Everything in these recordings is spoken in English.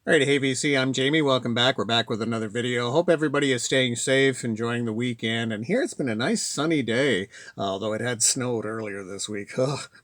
All right, hey VC, I'm Jamie. Welcome back. We're back with another video. Hope everybody is staying safe, enjoying the weekend. And here it's been a nice sunny day, although it had snowed earlier this week.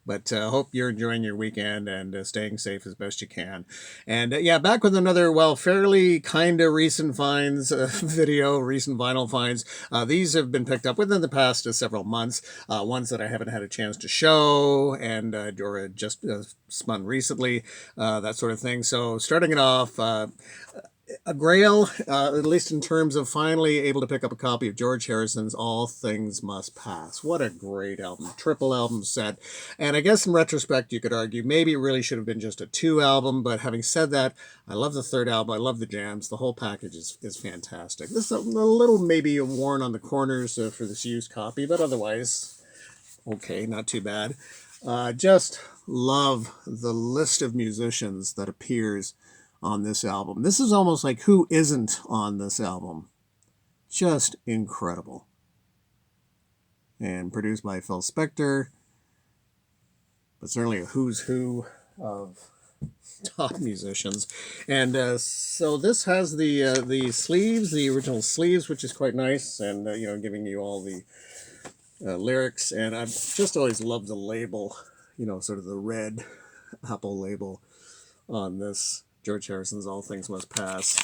But hope you're enjoying your weekend and staying safe as best you can. And yeah, back with another, well, fairly kind of recent finds video, recent vinyl finds. These have been picked up within the past several months. Ones that I haven't had a chance to show and or just spun recently, that sort of thing. So starting it off, a grail, at least in terms of finally able to pick up a copy of George Harrison's All Things Must Pass. What a great album, triple album set. And I guess in retrospect, you could argue maybe it really should have been just a 2 album, but having said that, I love the third album, I love the jams, the whole package is fantastic. This is a little maybe worn on the corners for this used copy, but otherwise, okay, not too bad. Just love the list of musicians that appears on this album. This is almost like who isn't on this album. Just incredible. And produced by Phil Spector, but certainly a who's who of top musicians. And so this has the sleeves, the original sleeves, which is quite nice, and giving you all the lyrics. And I've just always loved the label, sort of the red Apple label on this George Harrison's All Things Must Pass.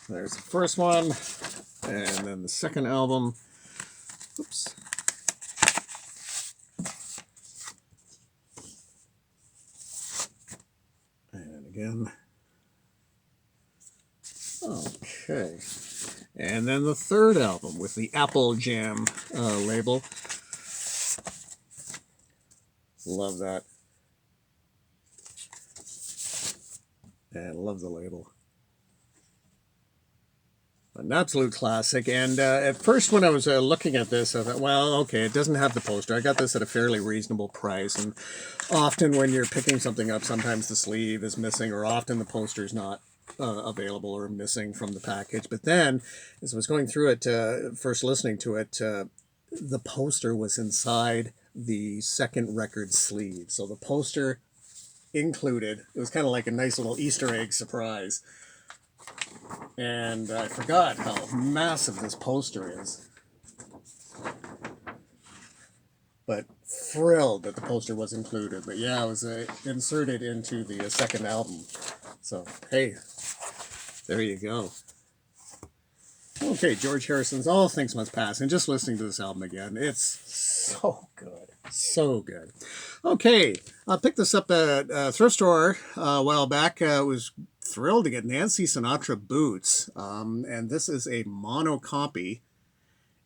There's the first one, and then the second album. Oops. And again. Okay. And then the third album with the Apple Jam label. Love that. And love the label. An absolute classic. And at first when I was looking at this, I thought, well, okay, it doesn't have the poster. I got this at a fairly reasonable price. And often when you're picking something up, sometimes the sleeve is missing, or often the poster is not available or missing from the package. But then, as I was going through it, first listening to it, the poster was inside the second record sleeve. So the poster included. It was kind of like a nice little Easter egg surprise. And I forgot how massive this poster is. But thrilled that the poster was included. But yeah, it was inserted into the second album. So, hey, there you go. Okay, George Harrison's All Things Must Pass. And just listening to this album again, it's so good. So good. Okay, I picked this up at a thrift store a while back. I was thrilled to get Nancy Sinatra boots. And this is a mono copy.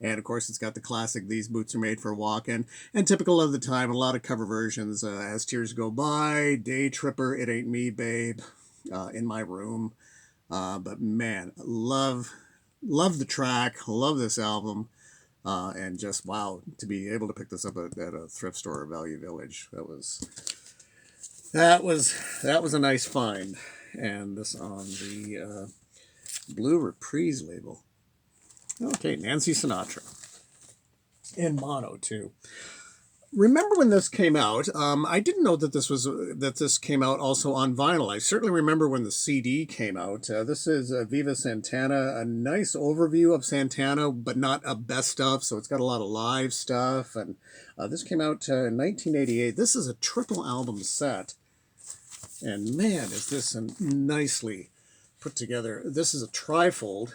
And of course, it's got the classic, these boots are made for walking. And typical of the time, a lot of cover versions, As Tears Go By, Day Tripper, It Ain't Me, Babe, In My Room. But man, love the track, love this album. And just wow, to be able to pick this up at a thrift store or Value Village, that was a nice find. And this on the Blue Reprise label. Okay, Nancy Sinatra in mono too. Remember when this came out? I didn't know that this came out also on vinyl. I certainly remember when the CD came out. This is Viva Santana, a nice overview of Santana, but not a best of. So it's got a lot of live stuff. And this came out in 1988. This is a triple album set, and man, is this nicely put together. This is a trifold.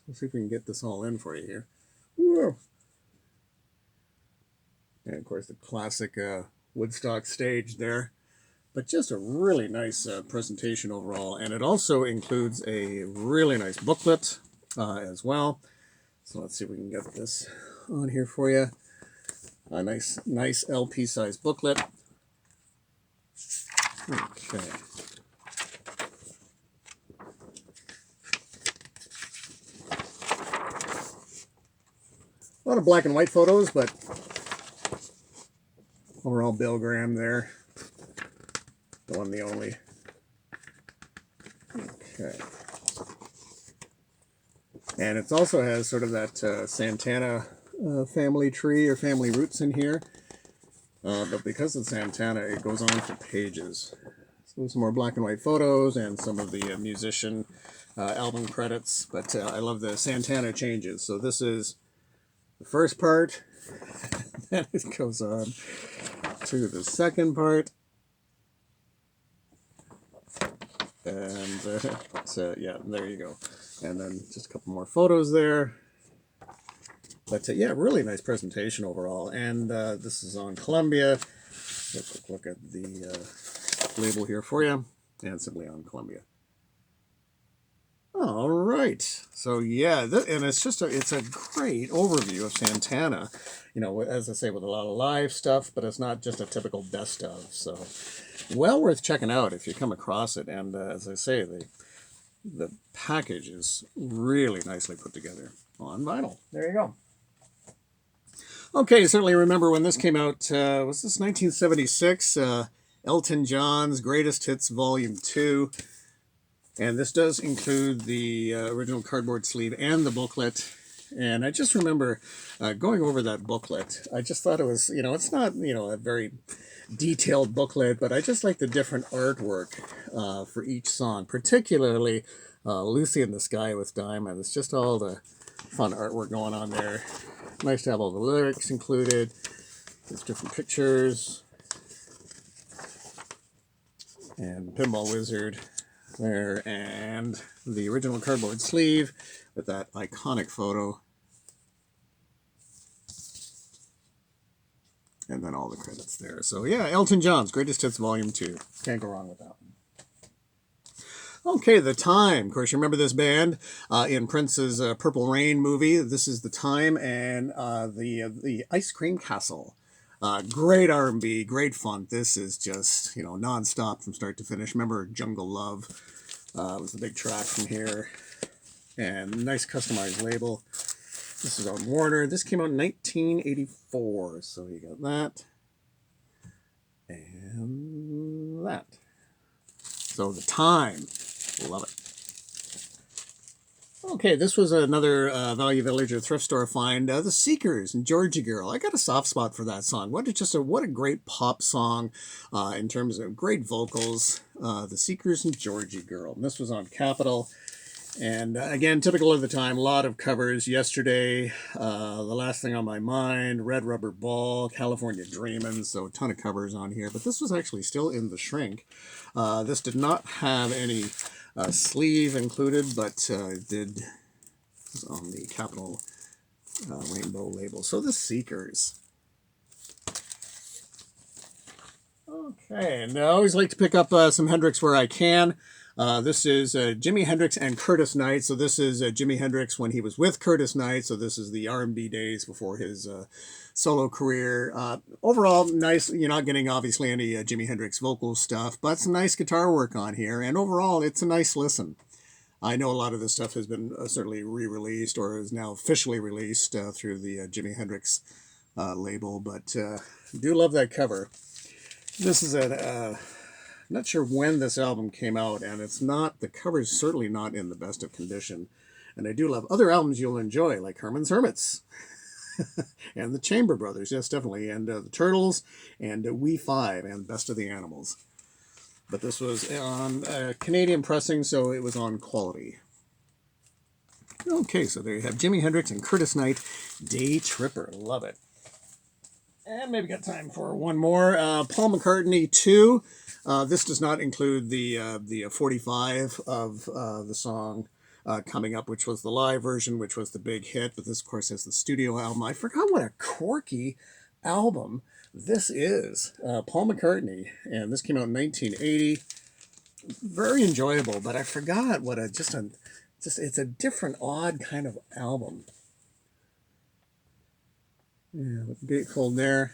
Let's see if we can get this all in for you here. Whoa. And of course the classic Woodstock stage there. But just a really nice presentation overall. And it also includes a really nice booklet as well. So let's see if we can get this on here for you. A nice LP size booklet. Okay. A lot of black and white photos, but overall Bill Graham there. The one, the only. Okay. And it also has sort of that Santana family tree or family roots in here. But because it's Santana, it goes on for pages. So some more black and white photos and some of the musician album credits. But I love the Santana changes. So this is the first part. Then it goes on to the second part. And so yeah, there you go. And then just a couple more photos there. But yeah, really nice presentation overall. And this is on Columbia. Let's look at the label here for you. And simply on Columbia. All right. So yeah, and it's just it's a great overview of Santana. You know, as I say, with a lot of live stuff, but it's not just a typical best of. So well worth checking out if you come across it. And as I say, the package is really nicely put together on vinyl. There you go. Okay, certainly remember when this came out, was this 1976? Elton John's Greatest Hits Volume 2. And this does include the original cardboard sleeve and the booklet. And I just remember going over that booklet. I just thought it was, you know, it's not, you know, a very detailed booklet, but I just like the different artwork for each song, particularly Lucy in the Sky with Diamonds. It's just all the fun artwork going on there. Nice to have all the lyrics included. There's different pictures. And Pinball Wizard there, and the original cardboard sleeve with that iconic photo. And then all the credits there. So yeah, Elton John's Greatest Hits Volume 2. Can't go wrong with that one. Okay, The Time. Of course, you remember this band in Prince's Purple Rain movie. This is The Time, and the Ice Cream Castle. Great R&B, great fun. This is just, you know, non-stop from start to finish. Remember Jungle Love was the big track from here. And nice customized label. This is on Warner. This came out in 1984. So you got that. And that. So The Time. Love it. Okay, this was another Value Village or thrift store find. The Seekers and Georgie Girl. I got a soft spot for that song. What a great pop song in terms of great vocals. The Seekers and Georgie Girl. And this was on Capitol. And again, typical of the time, a lot of covers. Yesterday, The Last Thing on My Mind, Red Rubber Ball, California Dreamin'. So a ton of covers on here. But this was actually still in the shrink. This did not have any sleeve included, but it was on the Capitol rainbow label. So The Seekers. Okay, and I always like to pick up some Hendrix where I can. This is Jimi Hendrix and Curtis Knight. So this is Jimi Hendrix when he was with Curtis Knight. So this is the R&B days before his solo career. Overall, nice. You're not getting, obviously, any Jimi Hendrix vocal stuff, but some nice guitar work on here. And overall, it's a nice listen. I know a lot of this stuff has been certainly re-released or is now officially released through the Jimi Hendrix label, but do love that cover. This is not sure when this album came out, and the cover's certainly not in the best of condition. And I do love other albums you'll enjoy, like Herman's Hermits, and the Chamber Brothers, yes, definitely, and the Turtles, and We Five, and Best of the Animals. But this was on Canadian pressing, so it was on quality. Okay, so there you have Jimi Hendrix and Curtis Knight, Day Tripper. Love it. And maybe got time for one more. Paul McCartney 2. This does not include the 45 of the song coming up, which was the live version, which was the big hit. But this, of course, is the studio album. I forgot what a quirky album this is. Paul McCartney, and this came out in 1980. Very enjoyable, but I forgot what it's a different, odd kind of album. Yeah, with the gatefold there.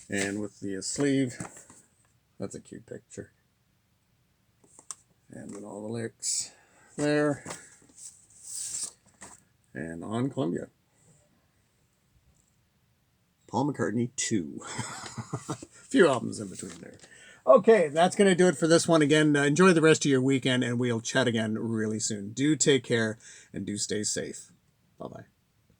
And with the sleeve. That's a cute picture. And then all the lyrics there. And on Columbia. Paul McCartney 2. A few albums in between there. Okay, that's going to do it for this one. Again, enjoy the rest of your weekend, and we'll chat again really soon. Do take care, and do stay safe. Bye-bye.